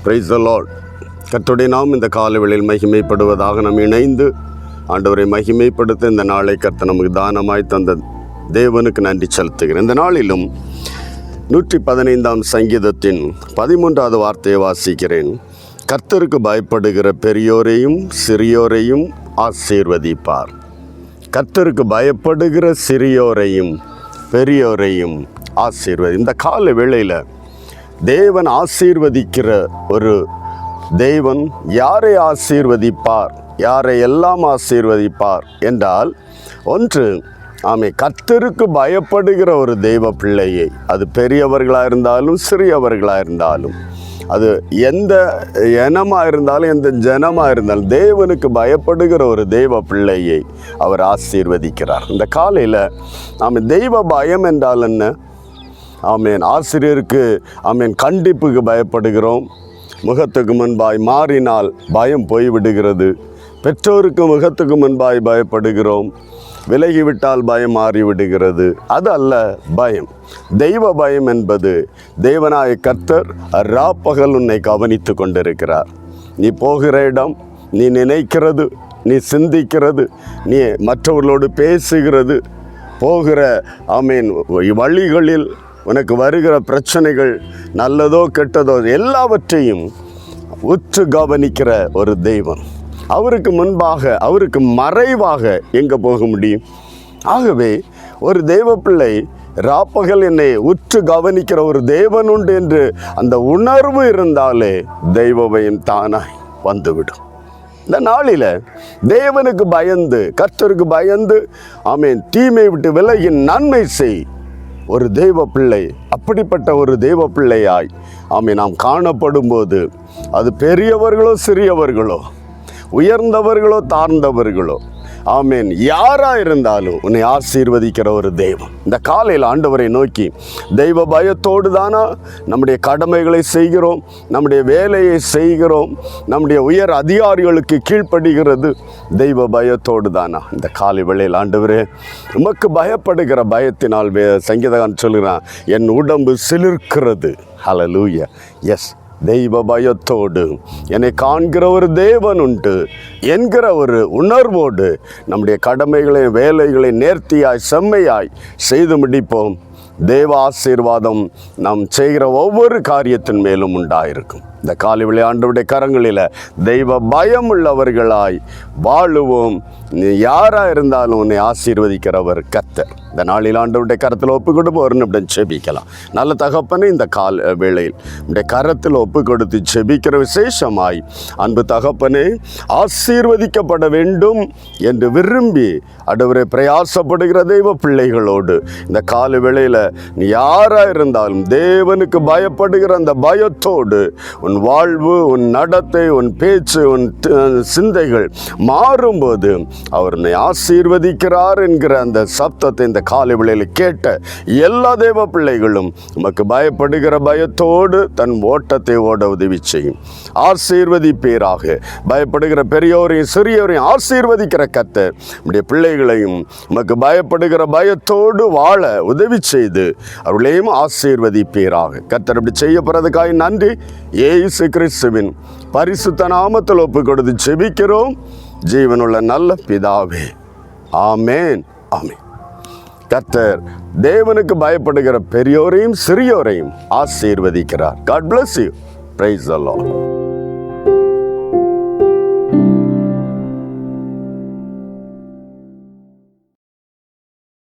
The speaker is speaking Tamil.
Praise the Lord. கர்த்தருடைய நாம் இந்த காலவெளியில் மகிமைப்படுவதாக நாம் இணைந்து ஆண்டவரை மகிமைப்படுத்த இந்த நாளை கர்த்தர் நமக்கு தானமாய் தந்த தேவனுக்கு நன்றி செலுத்துகிறேன். இந்த நாளிலும் 115ஆம் சங்கீதத்தின் 13வது வார்த்தையை வாசிக்கிறேன். கர்த்தருக்கு பயப்படுகிற பெரியோரையும் சிறியோரையும் ஆசீர்வதிப்பார். கர்த்தருக்கு பயப்படுகிற சிறியோரையும் பெரியோரையும் ஆசீர்வதி. இந்த கால வேளையில் தேவன் ஆசீர்வதிக்கிற ஒரு தேவன் யாரை ஆசீர்வதிப்பார், யாரை எல்லாம் ஆசீர்வதிப்பார் என்றால், ஒன்று கர்த்தருக்கு பயப்படுகிற ஒரு தெய்வ பிள்ளையை, அது பெரியவர்களாக இருந்தாலும் சிறியவர்களாக இருந்தாலும், அது எந்த இனமாக இருந்தாலும் எந்த ஜனமாக இருந்தாலும், தேவனுக்கு பயப்படுகிற ஒரு தெய்வ பிள்ளையை அவர் ஆசீர்வதிக்கிறார். இந்த காலையில் தெய்வ பயம் என்றால் என்ன? ஆசிரியருக்கு கண்டிப்புக்கு பயப்படுகிறோம். முகத்துக்கு முன்பாய் மாறினால் பயம் போய்விடுகிறது. பெற்றோருக்கு முகத்துக்கு முன்பாய் பயப்படுகிறோம். விலகிவிட்டால் பயம் மாறிவிடுகிறது. அது அல்ல பயம். தெய்வ பயம் என்பது தேவனாய கர்த்தர் ராப்பகல் உன்னை கவனித்து கொண்டிருக்கிறார். நீ போகிற இடம், நீ நினைக்கிறது, நீ சிந்திக்கிறது, நீ மற்றவர்களோடு பேசுகிறது, போகிற வழிகளில் உனக்கு வருகிற பிரச்சனைகள் நல்லதோ கெட்டதோ எல்லாவற்றையும் உற்று கவனிக்கிற ஒரு தெய்வம். அவருக்கு முன்பாக, அவருக்கு மறைவாக எங்கே போக முடியும்? ஆகவே ஒரு தெய்வ பிள்ளை ராப்பகல் என்னை உற்று கவனிக்கிற ஒரு தேவன் உண்டு என்று அந்த உணர்வு இருந்தாலே தெய்வ பயம் தானாய் வந்துவிடும். இந்த நாளில் தேவனுக்கு பயந்து, கர்த்தருக்கு பயந்து தீமை விட்டு விலகி நன்மை செய் ஒரு தெய்வ பிள்ளை. அப்படிப்பட்ட ஒரு தெய்வ பிள்ளையாய் நாம் காணப்படும் போது, அது பெரியவர்களோ சிறியவர்களோ, உயர்ந்தவர்களோ தாழ்ந்தவர்களோ, யாராக இருந்தாலும் உன்னை ஆசீர்வதிக்கிற ஒரு தெய்வம். இந்த காலையில் ஆண்டவரை நோக்கி தெய்வ பயத்தோடு தானா நம்முடைய கடமைகளை செய்கிறோம், நம்முடைய வேலையை செய்கிறோம், நம்முடைய உயர் அதிகாரிகளுக்கு கீழ்ப்படுகிறது தெய்வ பயத்தோடு தானா? இந்த காலை வேளையில் ஆண்டவரே, உமக்கு பயப்படுகிற பயத்தினால் சங்கீதகாரன் சொல்கிறான், என் உடம்பு சிலிர்க்கிறது. ஹல்லேலூயா. எஸ், தெய்வ பயத்தோடு என்னை காண்கிற ஒரு தேவன் உண்டு என்கிற ஒரு உணர்வோடு நம்முடைய கடமைகளை, வேலைகளை நேர்த்தியாய் செம்மையாய் செய்து முடிப்போம். தேவ ஆசீர்வாதம் நாம் செய்கிற ஒவ்வொரு காரியத்தின் மேலும் உண்டாயிருக்கும். இந்த காலை வேளை ஆண்டவருடைய கரங்களில் தெய்வ பயம் உள்ளவர்களாய் வாழுவோம். நீ யாராக இருந்தாலும் உன்னை ஆசீர்வதிக்கிறவர் கர்த்தர். இந்த நாளில் ஆண்டவருடைய கரத்தில் ஒப்பு கொடுத்து ஒரு நிமிடம் செபிக்கலாம். நல்ல தகப்பனே, இந்த கால வேளையில் உடைய கரத்தில் ஒப்பு கொடுத்து செபிக்கிற விசேஷமாய் அன்பு தகப்பனே, ஆசீர்வதிக்கப்பட வேண்டும் என்று விரும்பி ஆண்டவரே பிரயாசப்படுகிற தெய்வ பிள்ளைகளோடு இந்த கால வேளையில் நீ யாராக இருந்தாலும் தேவனுக்கு பயப்படுகிற அந்த பயத்தோடு உன் வாழ்வு, உன் நடத்தை, உன் பேச்சு, உன் சிந்தைகள் மாறும்போது அவர் உன்னை ஆசீர்வதிக்கிறார் என்கிற அந்த சப்தத்தை இந்த காலை வேளையில் கேட்ட எல்லா தேவ பிள்ளைகளும் உமக்கு பயப்படுகிற பயத்தோடு தன் ஓட்டத்தை ஓட உதவி செய்யும். ஆசீர்வதிப்பீராக. பயப்படுகிற பெரியோரையும் சிறியோரையும் ஆசீர்வதிக்கிற கர்த்தர் நம்முடைய பிள்ளைகளையும் உமக்கு பயப்படுகிற பயத்தோடு வாழ உதவி செய்து அவர்களையும் ஆசீர்வதிப்பீராக. கர்த்தர் அப்படி செய்யப்படுறதுக்காக நன்றி. இயேசு கிறிஸ்துவின் பரிசுத்த நாமத்தில் ஒப்பு கொடுத்து ஜெபிக்கிறோம் ஜீவனுள்ள நல்ல பிதாவே. ஆமேன், ஆமேன். கர்த்தர் தேவனுக்கு பயப்படுகிற பெரியோரையும் சிறியோரையும் ஆசீர்வதிக்கிறார். God bless you. Praise the Lord.